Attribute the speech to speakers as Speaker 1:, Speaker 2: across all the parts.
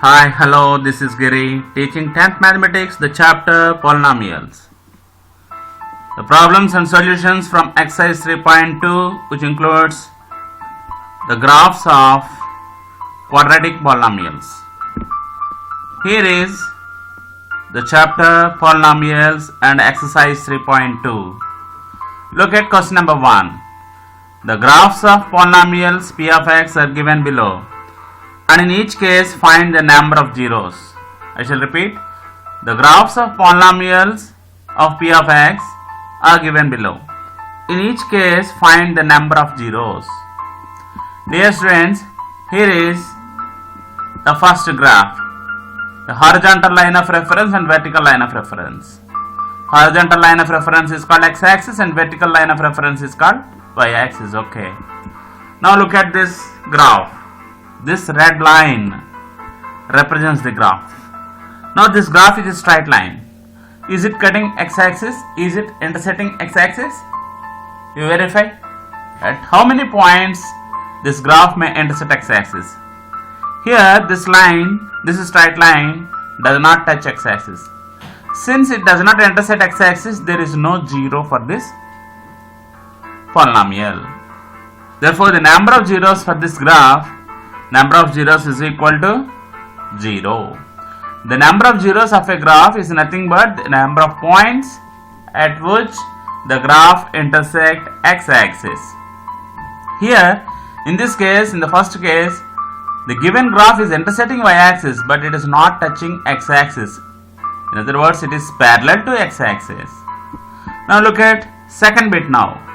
Speaker 1: Hi, hello, this is Giri, teaching 10th Mathematics, the chapter Polynomials. The problems and solutions from exercise 3.2, which includes the graphs of quadratic polynomials. Here is the chapter Polynomials and exercise 3.2. Look at question number 1. The graphs of polynomials p of x are given below, and in each case find the number of zeros. I shall repeat. The graphs of polynomials of p of x are given below. In each case find the number of zeros. Dear students, here is the first graph. The horizontal line of reference and vertical line of reference. Horizontal line of reference is called x-axis and vertical line of reference is called y-axis. Okay. Now look at this graph. This red line represents the graph. Now this graph is a straight line. Is it cutting x-axis? Is it intersecting x-axis? You verify. At how many points this graph may intersect x-axis? Here this line, this straight line does not touch x-axis. Since it does not intersect x-axis, there is no zero for this polynomial. Therefore the number of zeros for this graph, number of zeros is equal to 0. The number of zeros of a graph is nothing but the number of points at which the graph intersects x-axis. Here, in this case, in the first case, the given graph is intersecting y-axis, but it is not touching x-axis. In other words, it is parallel to x-axis. Now look at second bit now.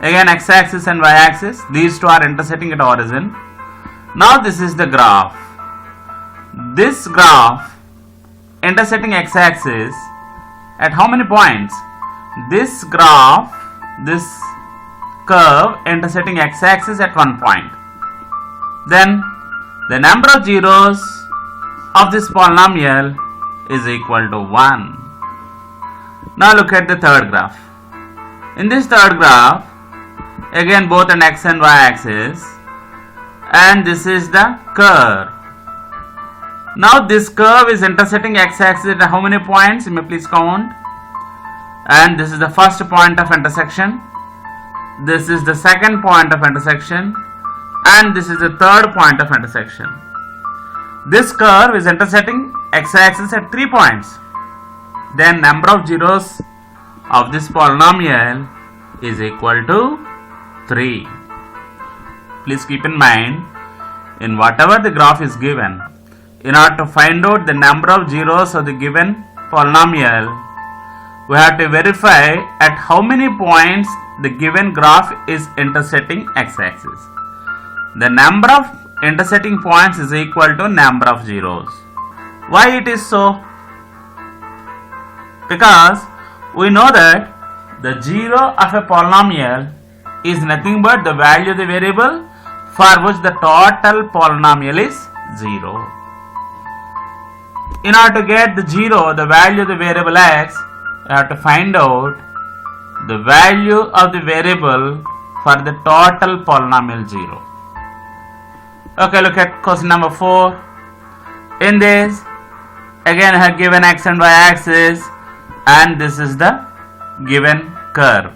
Speaker 1: Again, x-axis and y-axis, these two are intersecting at origin. Now this is the graph. This graph intersecting x-axis at how many points? This graph, this curve intersecting x-axis at 1 point. Then the number of zeros of this polynomial is equal to 1. Now look at the third graph. In this third graph, again both an x and y axis, and this is the curve. Now this curve is intersecting x-axis at how many points? You may please count. And this is the first point of intersection. This is the second point of intersection. And this is the third point of intersection. This curve is intersecting x-axis at 3 points. Then number of zeros of this polynomial is equal to 3. Please keep in mind, in whatever the graph is given, in order to find out the number of zeros of the given polynomial, we have to verify at how many points the given graph is intersecting x-axis. The number of intersecting points is equal to number of zeros. Why it is so? Because we know that the zero of a polynomial is nothing but the value of the variable for which the total polynomial is 0. In order to get the 0, the value of the variable x, you have to find out the value of the variable for the total polynomial 0. Okay, look at question number 4. In this, again I have given x and y axis, and this is the given curve.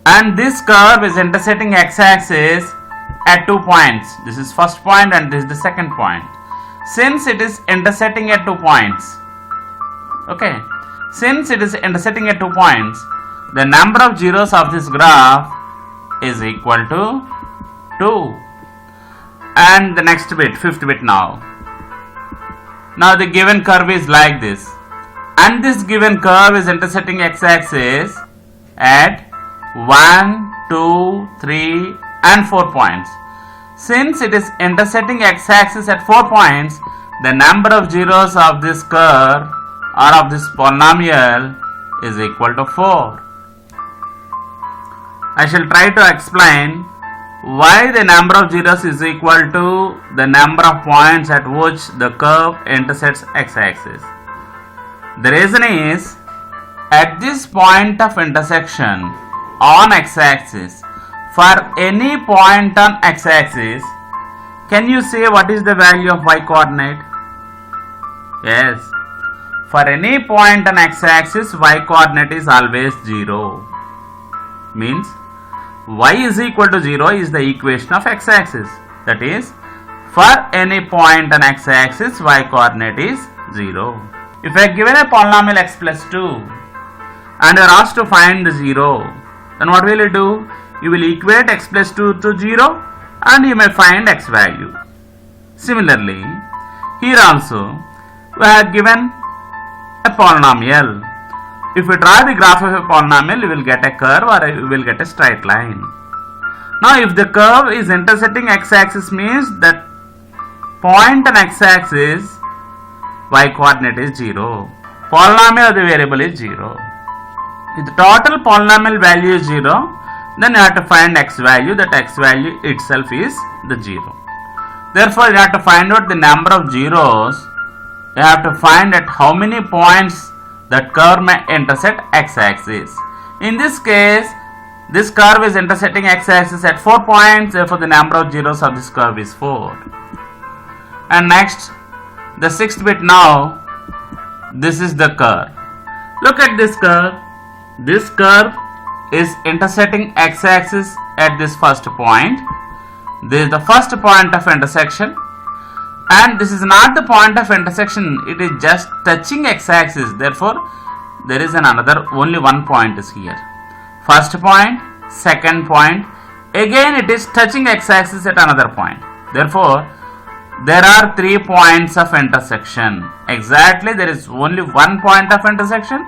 Speaker 1: And this curve is intersecting x-axis at 2 points. This is first point and this is the second point. Since it is intersecting at 2 points, okay, since it is intersecting at 2 points, the number of zeros of this graph is equal to 2. And the next bit, fifth bit now. Now the given curve is like this, and this given curve is intersecting x-axis at 1, 2, 3 and 4 points. Since it is intersecting x-axis at 4 points, the number of zeros of this curve or of this polynomial is equal to 4. I shall try to explain why the number of zeros is equal to the number of points at which the curve intersects x-axis. The reason is, at this point of intersection on x-axis, for any point on x-axis, can you say what is the value of y coordinate? Yes. For any point on x-axis, y coordinate is always 0. Means y is equal to 0 is the equation of x-axis. That is, for any point on x-axis, y coordinate is 0. If I given a polynomial x plus 2 and you are asked to find the 0, then what will you do? You will equate x plus 2 to 0 and you may find x value. Similarly, here also we have given a polynomial. If you draw the graph of a polynomial, you will get a curve or you will get a straight line. Now, if the curve is intersecting x-axis, means that point on x-axis, y coordinate is 0. Polynomial of the variable is 0. If the total polynomial value is 0, then you have to find x value. That x value itself is the 0. Therefore, you have to find out the number of zeros. You have to find at how many points that curve may intersect x-axis. In this case, this curve is intersecting x-axis at 4 points. Therefore, the number of zeros of this curve is 4. And next, the 6th bit now. This is the curve. Look at this curve. This curve is intersecting x-axis at this first point. This is the first point of intersection, and this is not the point of intersection, it is just touching x-axis. Therefore, there is another, only one point is here. First point, second point, again it is touching x-axis at another point. Therefore, there are 3 points of intersection. Exactly, there is only one point of intersection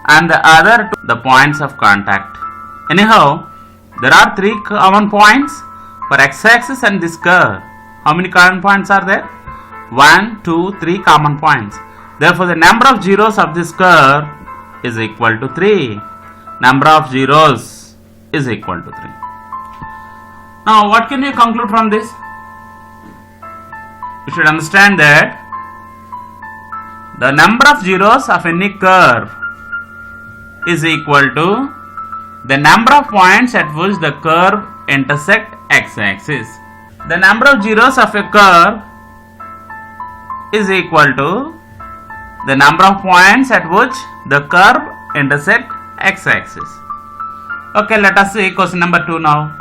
Speaker 1: and the other 2 the points of contact. Anyhow, there are 3 common points for x-axis and this curve. How many common points are there? 1, 2, 3 common points. Therefore, the number of zeros of this curve is equal to 3. Number of zeros is equal to 3. Now, what can you conclude from this? You should understand that the number of zeros of any curve is equal to the number of points at which the curve intersect x-axis. The number of zeros of a curve is equal to the number of points at which the curve intersect x-axis. Okay, let us see question number 2 now.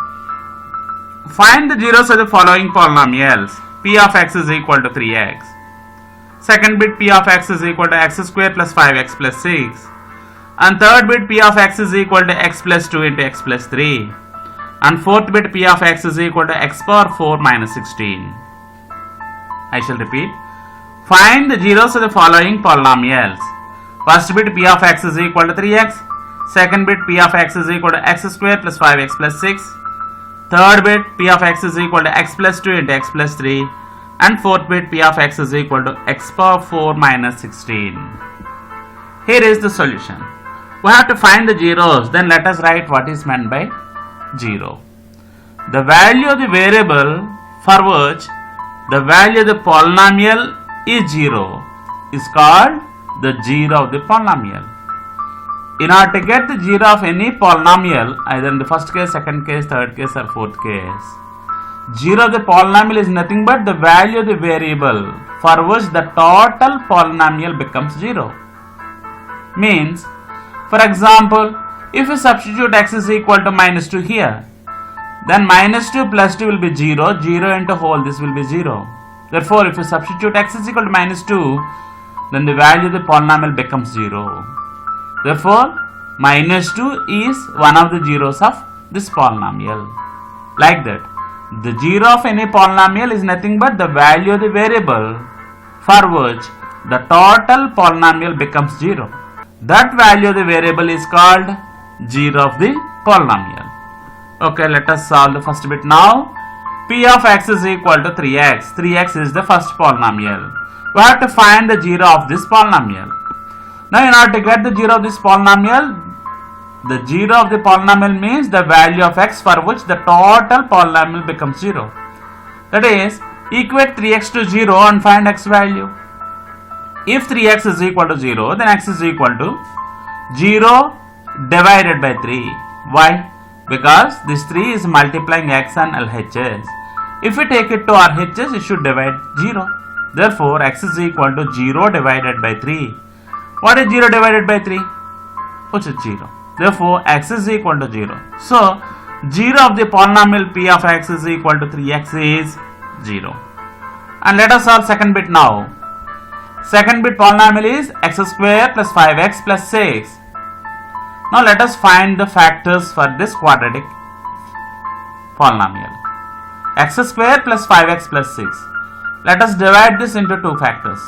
Speaker 1: Find the zeros of the following polynomials. P of x is equal to 3x. Second bit, P of x is equal to x square plus 5x plus 6. And third bit, P of x is equal to x plus 2 into x plus 3. And fourth bit, P of x is equal to x power 4 minus 16. I shall repeat. Find the zeros of the following polynomials. First bit, P of x is equal to 3x. Second bit, P of x is equal to x square plus 5x plus 6. Third bit, P of x is equal to x plus 2 into x plus 3. And fourth bit, P of x is equal to x power 4 minus 16. Here is the solution. We have to find the zeros. Then let us write what is meant by 0. The value of the variable for which the value of the polynomial is 0 is called the zero of the polynomial. In order to get the zero of any polynomial, either in the first case, second case, third case or fourth case, zero of the polynomial is nothing but the value of the variable for which the total polynomial becomes 0. Means, for example, if you substitute x is equal to minus 2 here, then minus 2 plus 2 will be 0, 0 into whole, this will be 0. Therefore, if you substitute x is equal to minus 2, then the value of the polynomial becomes 0. Therefore, minus 2 is one of the zeros of this polynomial. Like that, the zero of any polynomial is nothing but the value of the variable for which the total polynomial becomes 0. That value of the variable is called zero of the polynomial. Okay, let us solve the first bit now. P of x is equal to 3x. 3x is the first polynomial. We have to find the zero of this polynomial. Now, in order to get the zero of this polynomial, the zero of the polynomial means the value of x for which the total polynomial becomes 0. That is, equate 3x to 0 and find x value. If 3x is equal to 0, then x is equal to 0 divided by 3. Why? Because this 3 is multiplying x and LHS. If we take it to RHS, it should divide 0. Therefore, x is equal to 0 divided by 3. What is 0 divided by 3? Which is 0. Therefore, x is equal to 0. So, 0 of the polynomial p of x is equal to 3x is 0. And let us solve second bit now. Second bit polynomial is x square plus 5x plus 6. Now let us find the factors for this quadratic polynomial. X square plus 5x plus 6. Let us divide this into two factors.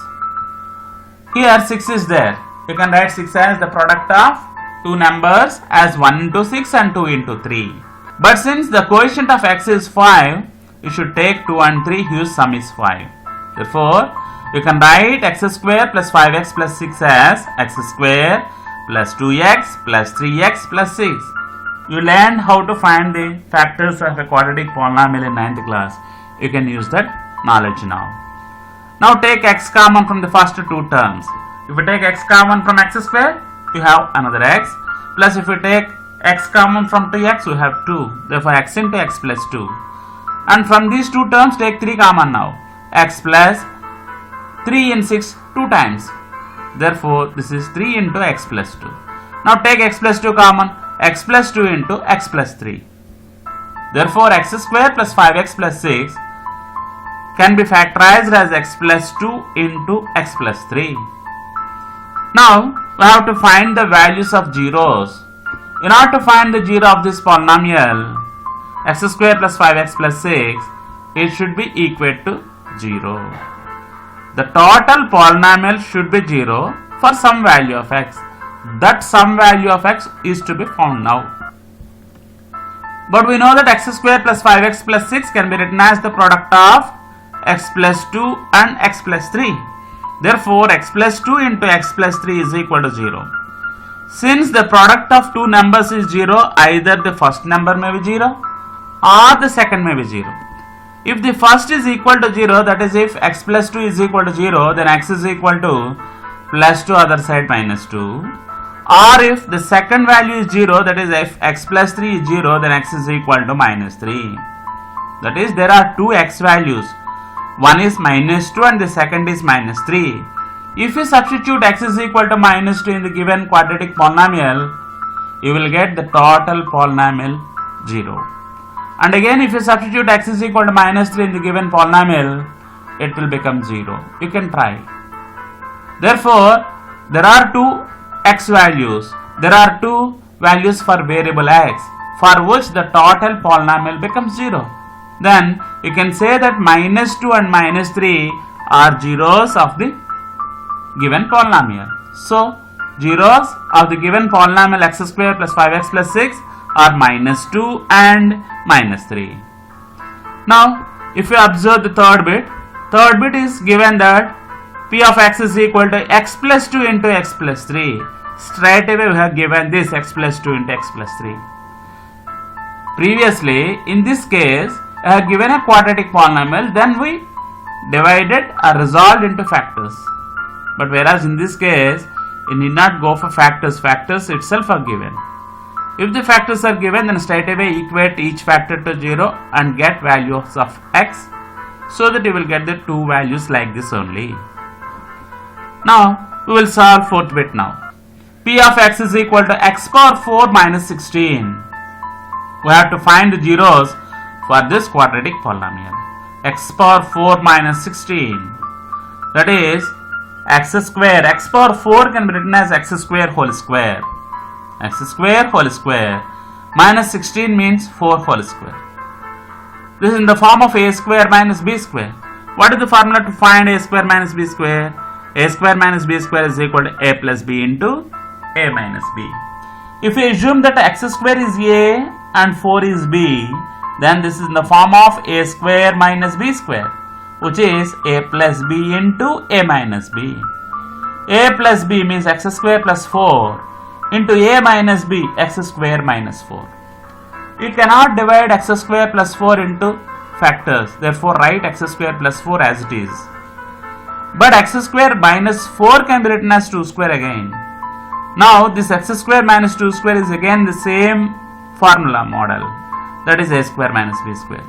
Speaker 1: Here 6 is there. You can write 6 as the product of two numbers as 1 into 6 and 2 into 3. But since the coefficient of x is 5, you should take 2 and 3 whose sum is 5. Therefore, you can write x square plus 5x plus 6 as x square plus 2x plus 3x plus 6. You learned how to find the factors of a quadratic polynomial in 9th class. You can use that knowledge now. Now take x common from the first two terms. If you take x common from x square, you have another x. Plus if you take x common from 2x, you have 2. Therefore x into x plus 2. And from these two terms, take 3 common now. X plus 3 in 6 2 times. Therefore this is 3 into x plus 2. Now take x plus 2 common. X plus 2 into x plus 3. Therefore x square plus 5x plus 6 can be factorized as x plus 2 into x plus 3. Now we have to find the values of zeros. In order to find the zero of this polynomial, x square plus 5x plus 6, it should be equal to 0. The total polynomial should be 0 for some value of x. That some value of x is to be found now. But we know that x square plus 5x plus 6 can be written as the product of x plus 2 and x plus 3. Therefore, x plus 2 into x plus 3 is equal to 0. Since the product of two numbers is 0, either the first number may be 0 or the second may be 0. If the first is equal to 0, that is if x plus 2 is equal to 0, then x is equal to plus 2 other side minus 2. Or if the second value is 0, that is if x plus 3 is 0, then x is equal to minus 3. That is, there are two x values. One is minus 2 and the second is minus 3. If you substitute x is equal to minus 2 in the given quadratic polynomial, you will get the total polynomial 0. And again, if you substitute x is equal to minus 3 in the given polynomial, it will become 0. You can try. Therefore, there are two x values. There are two values for variable x, for which the total polynomial becomes 0. Then you can say that minus 2 and minus 3 are zeros of the given polynomial. So, zeros of the given polynomial x square plus 5x plus 6 are minus 2 and minus 3. Now, if you observe the third bit is given that p of x is equal to x plus 2 into x plus 3. Straight away we have given this x plus 2 into x plus 3. Previously, in this case, I have given a quadratic polynomial, then we divided or resolved into factors. But whereas in this case, you need not go for factors. Factors itself are given. If the factors are given, then straight away equate each factor to 0 and get values of x, so that you will get the two values like this only. Now we will solve fourth bit now. P of x is equal to x power 4 minus 16. We have to find the zeros for this quadratic polynomial. X power 4 minus 16. That is x square. X power 4 can be written as x square whole square. X square whole square minus 16 means 4 whole square. This is in the form of a square minus b square. What is the formula to find a square minus b square? A square minus b square is equal to a plus b into a minus b. If we assume that x square is a and 4 is b, then this is in the form of a square minus b square, which is a plus b into a minus b. A plus b means x square plus 4 into a minus b, x square minus 4. You cannot divide x square plus 4 into factors. Therefore, write x square plus 4 as it is. But x square minus 4 can be written as 2 square again. Now, this x square minus 2 square is again the same formula model. That is a square minus b square.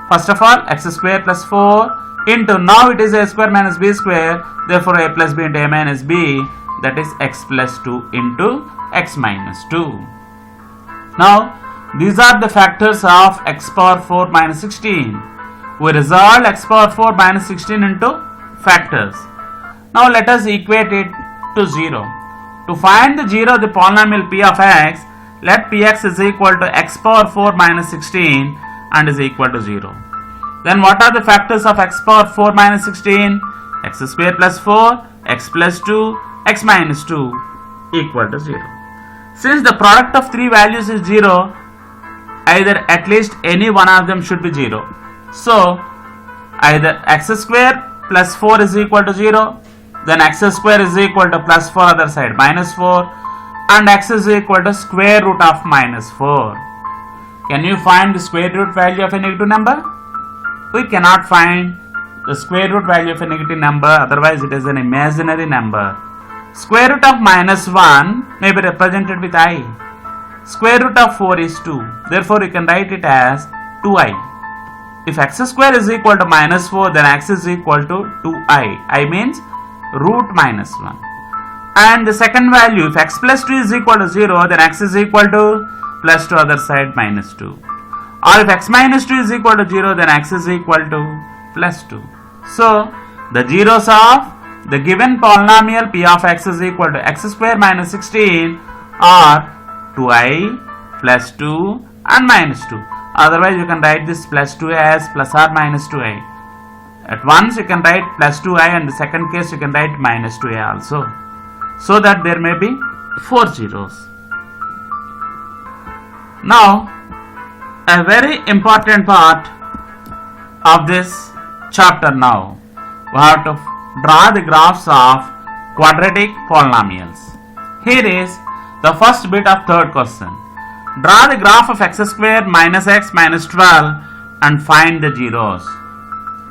Speaker 1: First of all, x square plus 4 into, now it is a square minus b square, therefore a plus b into a minus b, that is x plus 2 into x minus 2. Now these are the factors of x power 4 minus 16. We resolve x power 4 minus 16 into factors. Now let us equate it to 0. To find the 0 of the polynomial p of x, let px is equal to x power 4 minus 16 and is equal to 0. Then what are the factors of x power 4 minus 16? X square plus 4, x plus 2, x minus 2 equal to 0. Since the product of three values is 0, either at least any one of them should be 0. So either x square plus 4 is equal to 0, then x square is equal to plus 4 other side minus 4, and x is equal to square root of minus 4. Can you find the square root value of a negative number? We cannot find the square root value of a negative number, otherwise it is an imaginary number. Square root of minus 1 may be represented with I. Square root of 4 is 2. Therefore you can write it as 2i. If x square is equal to minus 4, then x is equal to 2i. I means root minus 1. And the second value, if x plus 2 is equal to 0, then x is equal to plus 2 other side minus 2. Or if x minus 2 is equal to 0, then x is equal to plus 2. So the zeros of the given polynomial p of x is equal to x square minus 16 are 2i plus 2 and minus 2. Otherwise you can write this plus 2 as plus or minus 2i. At once you can write plus 2i, and the second case you can write minus 2i also. So that there may be 4 zeros. Now a very important part of this chapter now. We have to draw the graphs of quadratic polynomials. Here is the first bit of third question. Draw the graph of x square minus x minus 12 and find the zeros.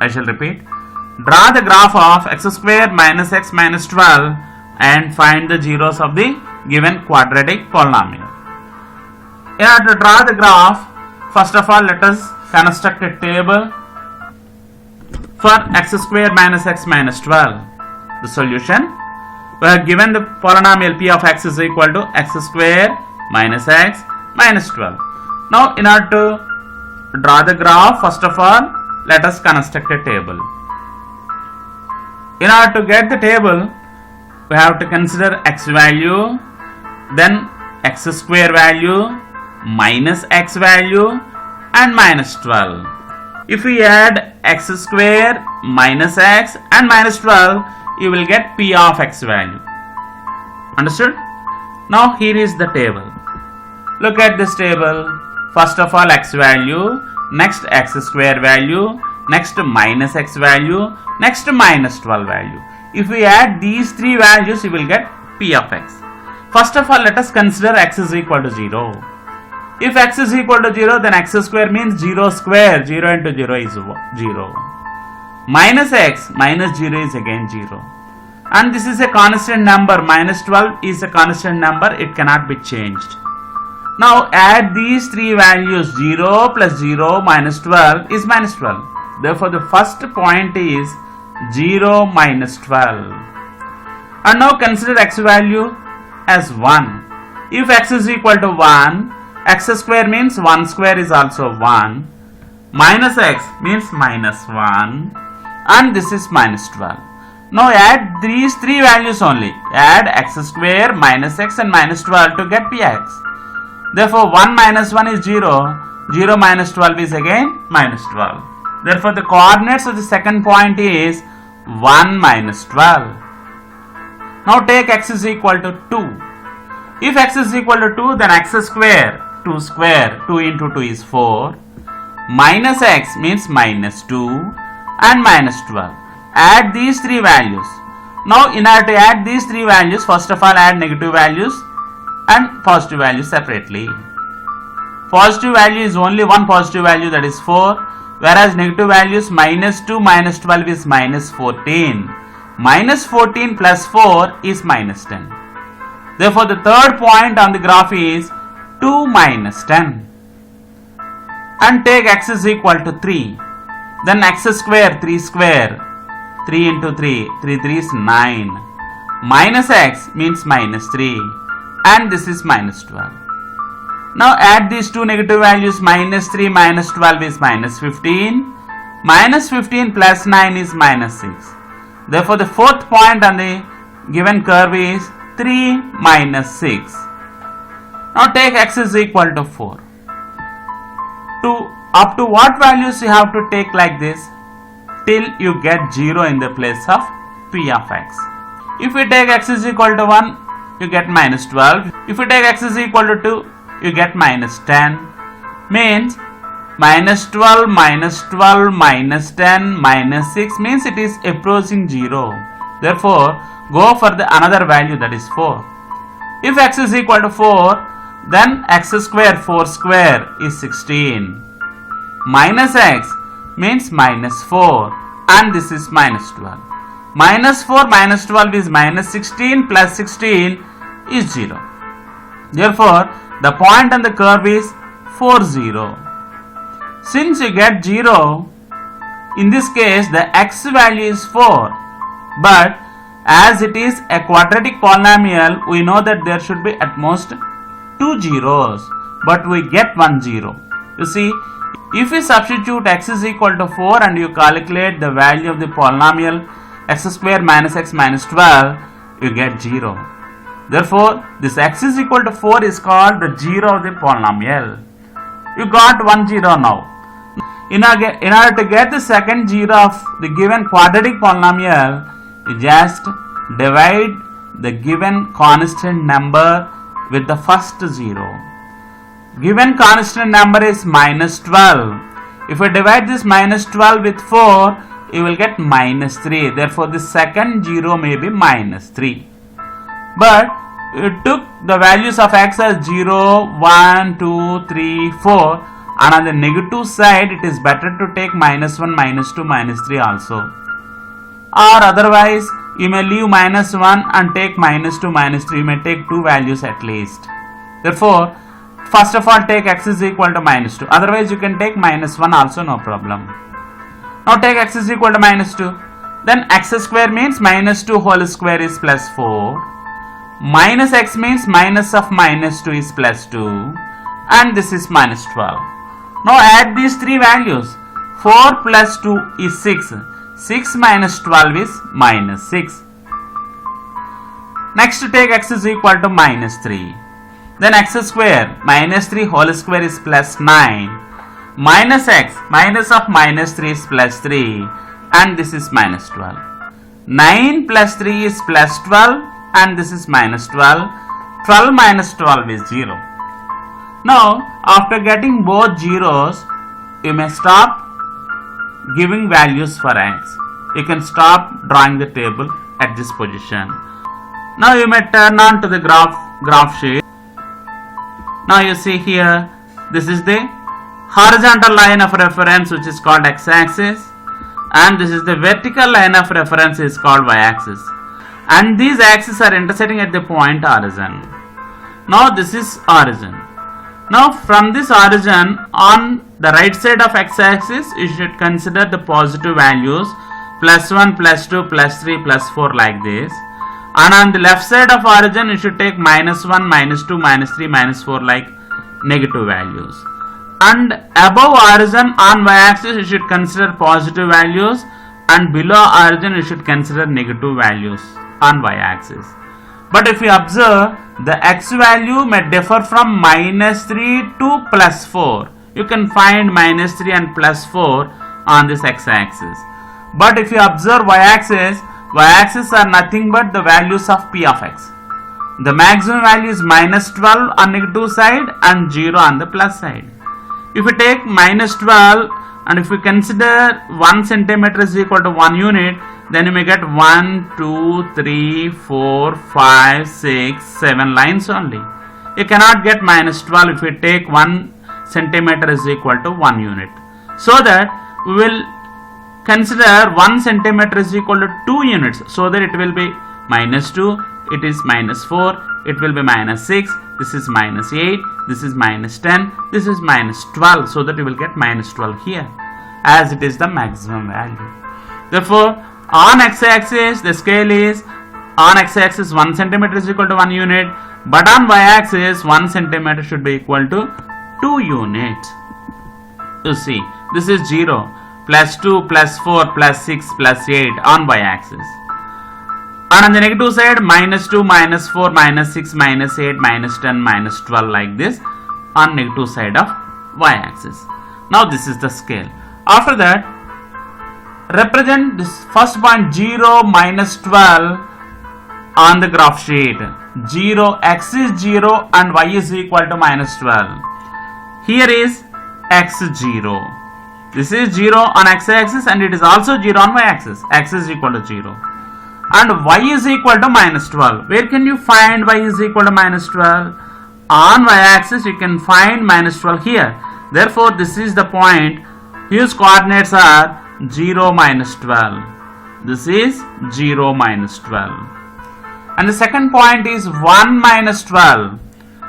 Speaker 1: I shall repeat. Draw the graph of x square minus x minus 12 and find the zeros of the given quadratic polynomial. In order to draw the graph, first of all let us construct a table for x square minus x minus 12. The solution, we have given the polynomial p of x is equal to x square minus x minus 12. Now in order to draw the graph, first of all let us construct a table. In order to get the table, we have to consider x value, then x square value, minus x value and minus 12. If we add x square minus x and minus 12, you will get p of x value. Understood? Now here is the table. Look at this table. First of all x value, next x square value, next minus x value, next minus 12 value. If we add these three values, you will get p of x. First of all let us consider x is equal to 0. If x is equal to 0, then x square means 0 square. 0 into 0 is 0. Minus x, minus 0 is again 0. And this is a constant number. Minus 12 is a constant number. It cannot be changed. Now add these three values. 0 plus 0 minus 12 is minus 12. Therefore the first point is 0 minus 12. And now consider x value as 1. If x is equal to 1, x square means 1 square is also 1, minus x means minus 1, and this is minus 12. Now add these three values only. Add x square, minus x and minus 12 to get px. Therefore 1 minus 1 is 0, 0 minus 12 is again minus 12. Therefore the coordinates of the second point is 1 minus 12. Now take x is equal to 2. If x is equal to 2, then x square, 2 square, 2 into 2 is 4, minus x means minus 2 and minus 12. Add these three values. Now in order to add these three values, first of all add negative values and positive values separately. Positive value is only one positive value, that is 4, whereas negative values minus 2 minus 12 is minus 14. Minus 14 plus 4 is minus 10. Therefore the third point on the graph is 2 minus 10. And take x is equal to 3. Then x square, 3 square, 3 into 3, 3 3 is 9. Minus x means minus 3, and this is minus 12. Now add these two negative values, minus 3 minus 12 is minus 15. Minus 15 plus 9 is minus 6. Therefore, the fourth point on the given curve is 3 minus 6. Now take x is equal to 4. Up to what values you have to take like this? Till you get 0 in the place of p of x. If you take x is equal to 1, you get minus 12. If you take x is equal to 2, you get minus 10. Means minus 12, minus 12, minus 10, minus 6 means it is approaching 0. Therefore, go for the another value, that is 4. If x is equal to 4, then x square, 4 square is 16. Minus x means minus 4, and this is minus 12. Minus 4 minus 12 is minus 16, plus 16 is 0. Therefore, the point on the curve is 4, 0. Since you get 0, in this case the x value is 4, but as it is a quadratic polynomial, we know that there should be at most 2 zeros, but we get 1 0. You see, if you substitute x is equal to 4 and you calculate the value of the polynomial x square minus x minus 12, you get 0. Therefore, this x is equal to 4 is called the 0 of the polynomial. You got 1 0 now. In order to get the second 0 of the given quadratic polynomial, you just divide the given constant number with the first 0. Given constant number is minus 12. If you divide this minus 12 with 4, you will get minus 3. Therefore, the second 0 may be minus 3. But you took the values of x as 0, 1, 2, 3, 4. And on the negative side, it is better to take minus 1, minus 2, minus 3 also. Or otherwise, you may leave minus 1 and take minus 2, minus 3. You may take two values at least. Therefore, first of all, take x is equal to minus 2. Otherwise, you can take minus 1 also, no problem. Now take x is equal to minus 2. Then x square means minus 2 whole square is plus 4. Minus x means minus of minus 2 is plus 2. And this is minus 12. Now add these three values. 4 plus 2 is 6. 6 minus 12 is minus 6. Next take x is equal to minus 3. Then x square minus 3 whole square is plus 9. Minus x minus of minus 3 is plus 3. And this is minus 12. 9 plus 3 is plus 12. And this is minus 12. 12 minus 12 is 0. Now, after getting both zeros, you may stop giving values for x. You can stop drawing the table at this position. Now you may turn on to the graph sheet. Now you see here, this is the horizontal line of reference, which is called x-axis, and this is the vertical line of reference, is called y-axis. And these axes are intersecting at the point origin. Now this is origin. Now from this origin, on the right side of x-axis, you should consider the positive values plus 1, plus 2, plus 3, plus 4 like this. And on the left side of origin, you should take minus 1, minus 2, minus 3, minus 4 like negative values. And above origin on y-axis, you should consider positive values, and below origin, you should consider negative values on y-axis. But if you observe, the x value may differ from minus 3 to plus 4. You can find minus 3 and plus 4 on this x-axis. But if you observe y-axis, y-axis are nothing but the values of p of x. The maximum value is minus 12 on negative side and 0 on the plus side. If you take minus 12 and if you consider 1 centimeter is equal to 1 unit, then you may get 1, 2, 3, 4, 5, 6, 7 lines only. You cannot get minus 12 if you take 1 centimeter is equal to 1 unit. So that we will consider 1 centimeter is equal to 2 units. So that it will be minus 2, it is minus 4, it will be minus 6, this is minus 8, this is minus 10, this is minus 12. So that you will get minus 12 here. as it is the maximum value. Therefore, on x-axis the scale is, on x-axis 1 centimeter is equal to 1 unit, but on y-axis 1 centimeter should be equal to 2 units. You see, this is 0, plus 2, plus 4, plus 6, plus 8 on y-axis. And on the negative side, minus 2, minus 4, minus 6, minus 8, minus 10, minus 12, like this on negative side of y-axis. Now this is the scale. After that, represent this first point 0, minus 12 on the graph sheet. 0, x is 0 and y is equal to minus 12. Here is x 0. This is 0 on x-axis and it is also 0 on y-axis. X is equal to 0. And y is equal to minus 12. Where can you find y is equal to minus 12? On y-axis you can find minus 12 here. Therefore, this is the point whose coordinates are 0, minus 12. This is 0, minus 12. And the second point is 1, minus 12.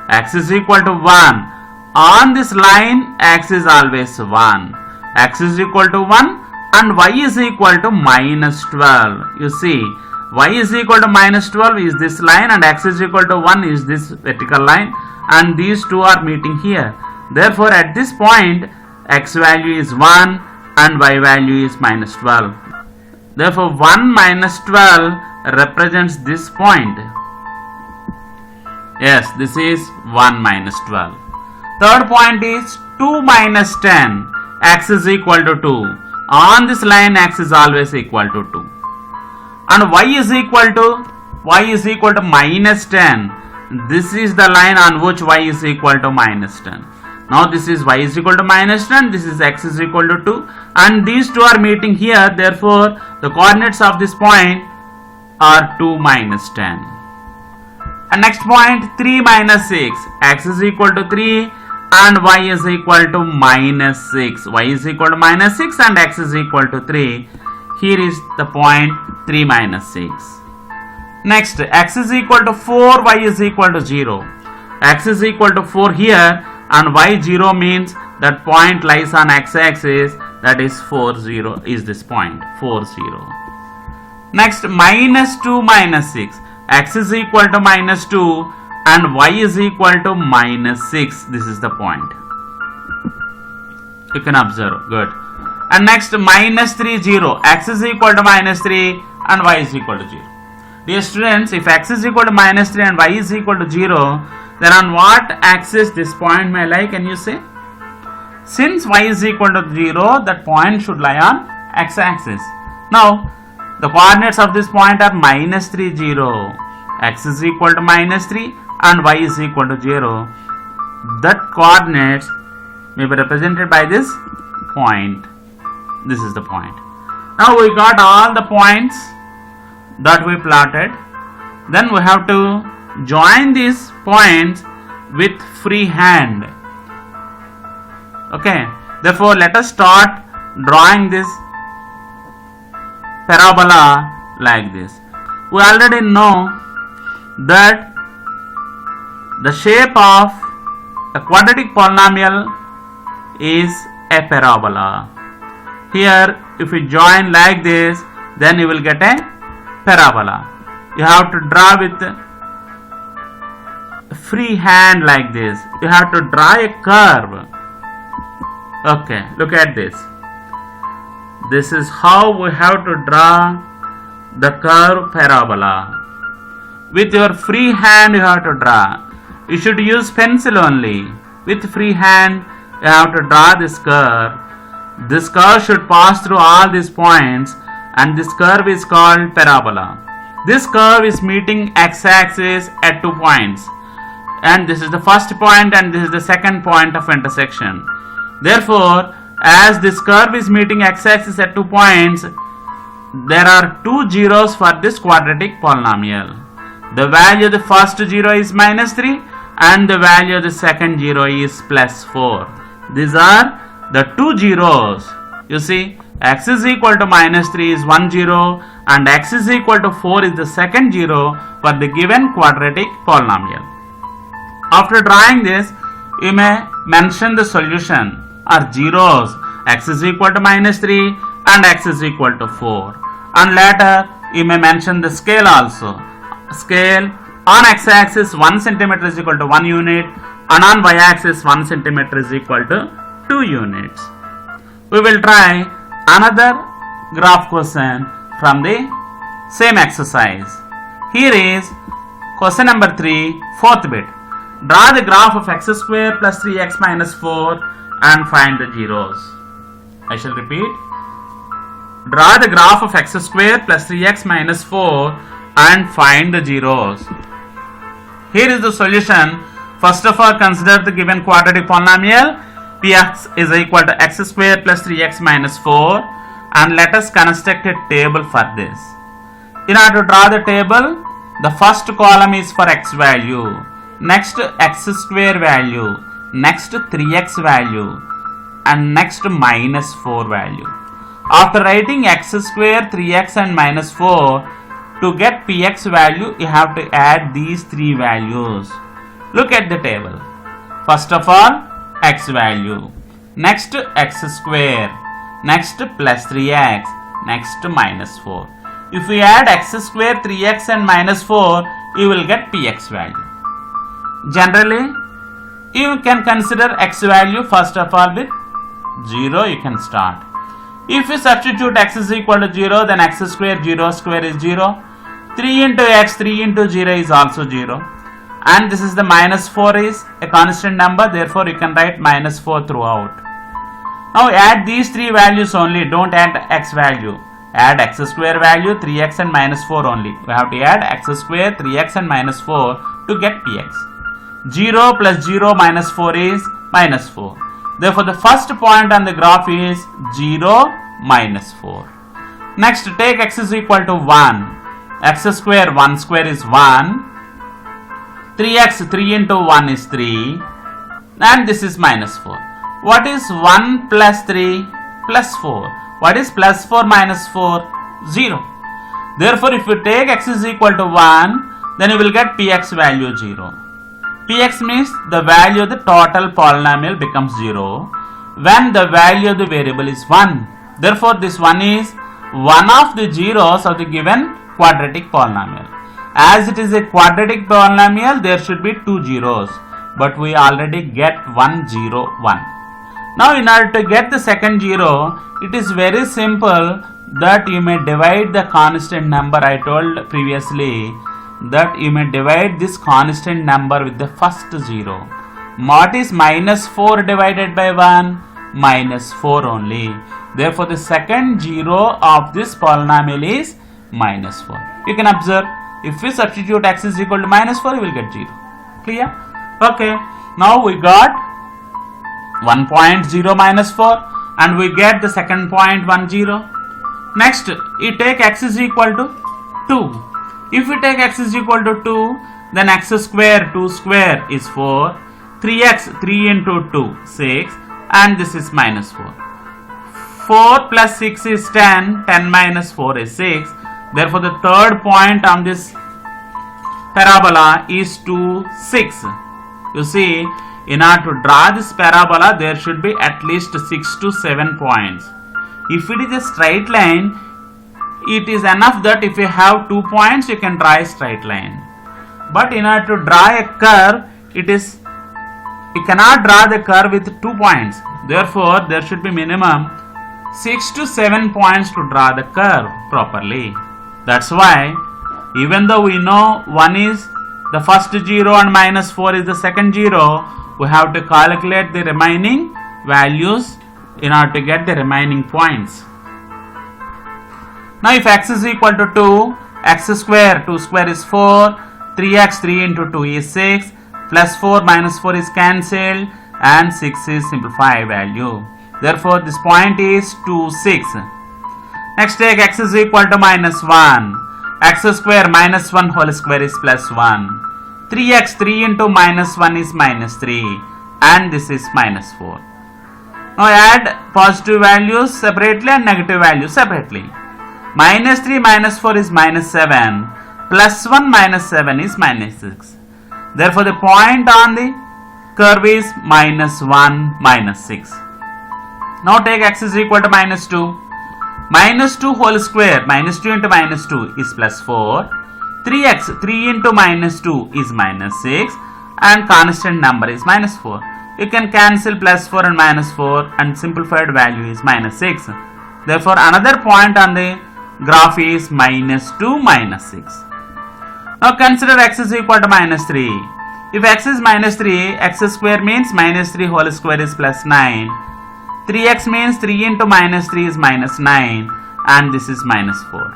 Speaker 1: X is equal to 1. On this line, x is always 1. X is equal to 1 and y is equal to minus 12. You see, y is equal to minus 12 is this line and x is equal to 1 is this vertical line, and these two are meeting here. Therefore, at this point, x value is 1 and y value is minus 12. Therefore, 1 minus 12 represents this point. Yes, this is 1 minus 12. Third point is 2 minus 10. X is equal to 2. On this line, x is always equal to 2. And y is equal to minus 10. This is the line on which y is equal to minus 10. Now this is y is equal to minus 10, this is x is equal to 2, and these two are meeting here. Therefore, the coordinates of this point are 2 minus 10. And next point, 3 minus 6. X is equal to 3 and y is equal to minus 6. Y is equal to minus 6 and x is equal to 3. Here is the point 3 minus 6. Next, x is equal to 4, y is equal to 0. X is equal to 4 here and y 0 means that point lies on x-axis, that is 4, 0 is this point, 4, 0. Next, minus 2 minus 6. X is equal to minus 2 and y is equal to minus 6. This is the point. You can observe. Good. And next, minus 3, 0. X is equal to minus 3 and y is equal to 0. Dear students, if x is equal to minus 3 and y is equal to 0, then on what axis this point may lie, can you say? Since y is equal to 0, that point should lie on x-axis. Now, the coordinates of this point are minus 3, 0. X is equal to minus 3 and y is equal to 0. That coordinates may be represented by this point. This is the point. Now we got all the points that we plotted. Then we have to join these points with free hand. Okay. Therefore, let us start drawing this parabola like this. We already know that the shape of a quadratic polynomial is a parabola. Here, if you join like this, then you will get a parabola. You have to draw with free hand like this. You have to draw a curve. Okay, look at this. This is how we have to draw the curve parabola. With your free hand you have to draw. You should use pencil only. With free hand you have to draw this curve. This curve should pass through all these points and this curve is called parabola. This curve is meeting x-axis at 2 points. And this is the first point and this is the second point of intersection. Therefore, as this curve is meeting x-axis at 2 points, there are 2 zeros for this quadratic polynomial. The value of the first 0 is minus 3 and the value of the second 0 is plus 4. These are the 2 zeros. You see, x is equal to minus 3 is 1 0 and x is equal to 4 is the second 0 for the given quadratic polynomial. After drawing this, you may mention the solution or zeros x is equal to minus 3 and x is equal to 4. And later you may mention the scale also. Scale on x-axis 1 centimeter is equal to 1 unit and on y-axis 1 centimeter is equal to 2 units. We will try another graph question from the same exercise. Here is question number 3, fourth bit. Draw the graph of x square plus 3x minus 4 and find the zeros. I shall repeat. Draw the graph of x square plus 3x minus 4 and find the zeros. Here is the solution. First of all, consider the given quadratic polynomial px is equal to x square plus 3x minus 4 and let us construct a table for this. In order to draw the table, the first column is for x value, next x square value, next 3x value and next minus 4 value. After writing x square, 3x and minus 4, to get px value you have to add these three values. Look at the table. First of all, x value, next x square, next plus 3x, next minus 4. If we add x square, 3x and minus 4, you will get px value. Generally, you can consider x value first of all with 0 you can start. If you substitute x is equal to 0, then x square, 0 square is 0. 3 into x, 3 into 0 is also 0. And this is the minus 4 is a constant number, therefore you can write minus 4 throughout. Now add these three values only, don't add x value. Add x square value, 3x and minus 4 only. We have to add x square, 3x and minus 4 to get px. 0 plus 0 minus 4 is minus 4. Therefore the first point on the graph is 0 minus 4. Next take x is equal to 1. X square, 1 square is 1. 3x, 3 into 1 is 3 and this is minus 4. What is 1 plus 3 plus 4? What is plus 4 minus 4? 0. Therefore, if you take x is equal to 1, then you will get px value 0. Px means the value of the total polynomial becomes 0 when the value of the variable is 1. Therefore, this 1 is one of the zeros of the given quadratic polynomial. As it is a quadratic polynomial, there should be two zeros, but we already get 1 0 1. Now in order to get the second zero, it is very simple that you may divide the constant number. I told previously that you may divide this constant number with the first zero. What is minus 4 divided by 1? Minus 4 only. Therefore the second zero of this polynomial is minus 4. You can observe, if we substitute x is equal to minus 4, we will get 0. Clear? Okay. Now we got 1.0 minus 4 and we get the second point 1 0. Next, you take x is equal to 2. If we take x is equal to 2, then x square, 2 square is 4. 3x, 3 into 2, 6 and this is minus 4. 4 plus 6 is 10, 10 minus 4 is 6. Therefore, the third point on this parabola is 2, 6. You see, in order to draw this parabola, there should be at least 6 to 7 points. If it is a straight line, it is enough that if you have 2 points, you can draw a straight line. But in order to draw a curve, you cannot draw the curve with 2 points. Therefore, there should be minimum 6 to 7 points to draw the curve properly. That's why, even though we know 1 is the first zero and minus 4 is the second zero, we have to calculate the remaining values in order to get the remaining points. Now if x is equal to 2, x square, 2 square is 4, 3x, 3 into 2 is 6, plus 4 minus 4 is cancelled and 6 is simplified value. Therefore this point is 2, 6. Next take x is equal to minus 1. X square minus 1 whole square is plus 1. 3x, 3 into minus 1 is minus 3 and this is minus 4. Now add positive values separately and negative values separately. Minus 3 minus 4 is minus 7. Plus 1 minus 7 is minus 6. Therefore the point on the curve is minus 1 minus 6. Now take x is equal to minus 2. Minus 2 whole square, minus 2 into minus 2 is plus 4. 3x, 3 into minus 2 is minus 6, and constant number is minus 4. You can cancel plus 4 and minus 4, and simplified value is minus 6. Therefore, another point on the graph is minus 2, minus 6. Now consider x is equal to minus 3. If x is minus 3, x square means minus 3 whole square is plus 9. 3x means 3 into minus 3 is minus 9, and this is minus 4.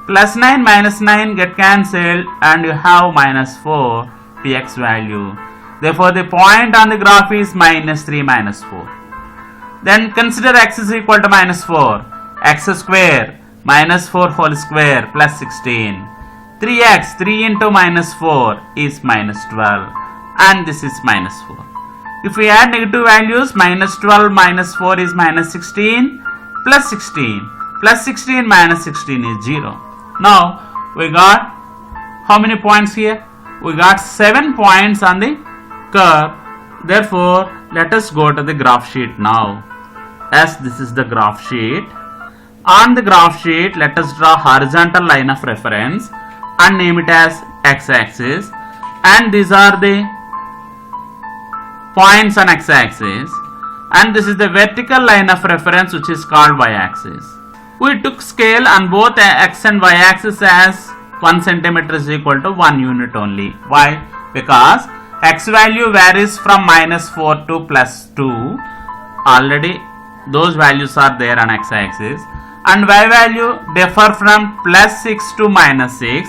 Speaker 1: Plus 9 minus 9 get cancelled, and you have minus 4 px value. Therefore, the point on the graph is minus 3, minus 4. Then consider x is equal to minus 4. X square minus 4 whole square plus 16. 3x, 3 into minus 4 is minus 12, and this is minus 4. If we add negative values, minus 12 minus 4 is minus 16, plus 16. Plus 16 minus 16 is 0. Now, we got how many points here? We got 7 points on the curve. Therefore, let us go to the graph sheet now. As this is the graph sheet. On the graph sheet, let us draw horizontal line of reference and name it as x-axis. And these are the points on x-axis, and this is the vertical line of reference which is called y-axis. We took scale on both x and y-axis as 1 centimeter is equal to 1 unit only. Why? Because x value varies from minus 4 to plus 2. Already those values are there on x-axis, and y value differ from plus 6 to minus 6.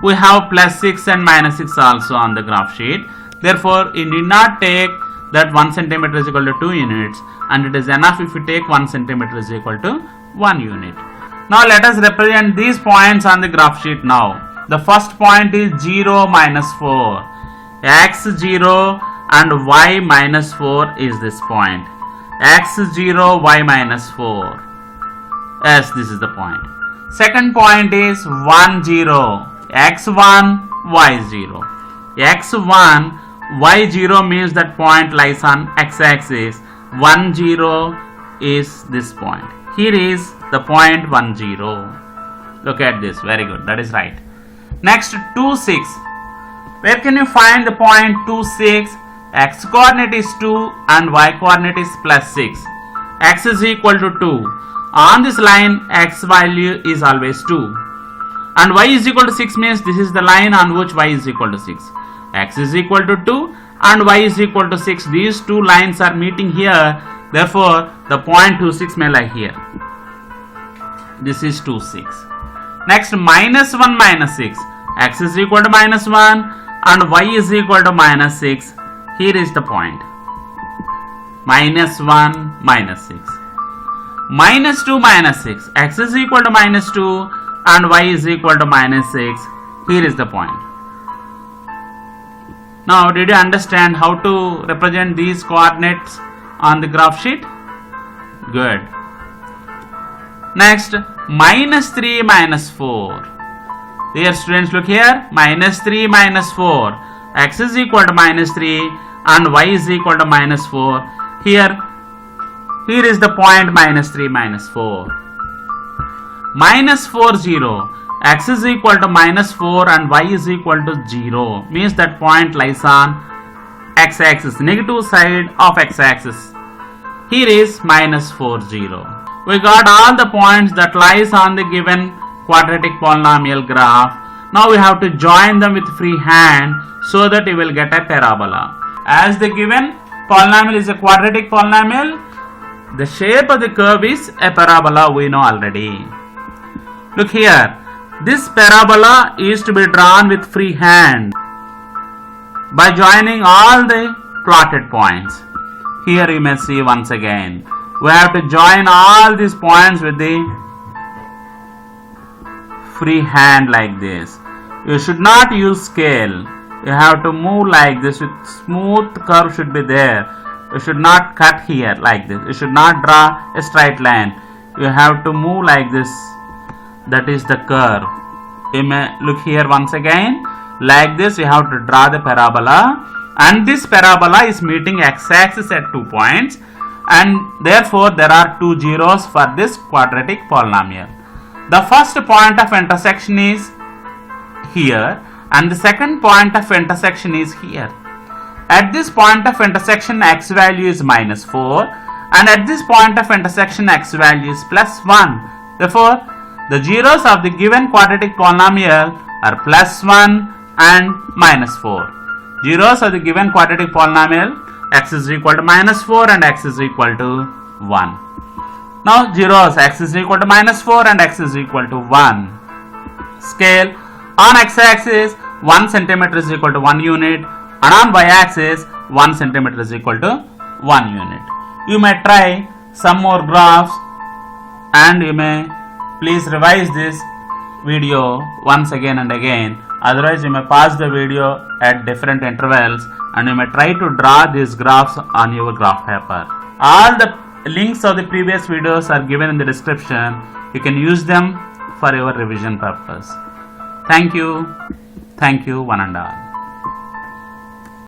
Speaker 1: We have plus 6 and minus 6 also on the graph sheet. Therefore, you need not take that 1 centimeter is equal to 2 units, and it is enough if you take 1 centimeter is equal to 1 unit. Now let us represent these points on the graph sheet now. The first point is 0, minus 4. X 0 and y minus 4 is this point. X 0, y minus 4. Yes, this is the point. Second point is 1, 0. X 1, y 0. X 1, y0 means that point lies on x-axis. 1, 0 is this point. Here is the point 1, 0. Look at this. Very good. That is right. Next, 2, 6. Where can you find the point 2, 6? X coordinate is 2 and y coordinate is plus 6. X is equal to 2. On this line, x value is always 2. And y is equal to 6 means this is the line on which y is equal to 6. X is equal to 2 and y is equal to 6. These two lines are meeting here. Therefore, the point 2, 6 may lie here. This is 2, 6. Next, minus 1, minus 6. X is equal to minus 1 and y is equal to minus 6. Here is the point. Minus 1, minus 6. Minus 2, minus 6. X is equal to minus 2 and y is equal to minus 6. Here is the point. Now, did you understand how to represent these coordinates on the graph sheet? Good. Next, minus 3, minus 4. Dear students, look here. Minus 3, minus 4. X is equal to minus 3 and y is equal to minus 4. Here is the point minus 3, minus 4. Minus 4, 0. X is equal to minus 4 and y is equal to 0. Means that point lies on x-axis, negative side of x-axis. Here is minus 4, 0. We got all the points that lies on the given quadratic polynomial graph. Now we have to join them with free hand so that you will get a parabola. As the given polynomial is a quadratic polynomial, the shape of the curve is a parabola, we know already. Look here. This parabola is to be drawn with free hand by joining all the plotted points. Here you may see once again. We have to join all these points with the free hand like this. You should not use scale. You have to move like this. With smooth curve should be there. You should not cut here like this. You should not draw a straight line. You have to move like this. That is the curve. You may look here once again. Like this, you have to draw the parabola, and this parabola is meeting x-axis at 2 points, and therefore there are two zeros for this quadratic polynomial. The first point of intersection is here and the second point of intersection is here. At this point of intersection x value is minus 4 and at this point of intersection x value is plus 1. Therefore, the zeros of the given quadratic polynomial are plus 1 and minus 4. Zeros of the given quadratic polynomial, x is equal to minus 4 and x is equal to 1. Now zeros, x is equal to minus 4 and x is equal to 1. Scale, on x-axis 1 centimeter is equal to 1 unit and on y-axis 1 centimeter is equal to 1 unit. You may try some more graphs and you may please revise this video once again and again. Otherwise you may pause the video at different intervals and you may try to draw these graphs on your graph paper. All the links of the previous videos are given in the description. You can use them for your revision purpose. Thank you one and all.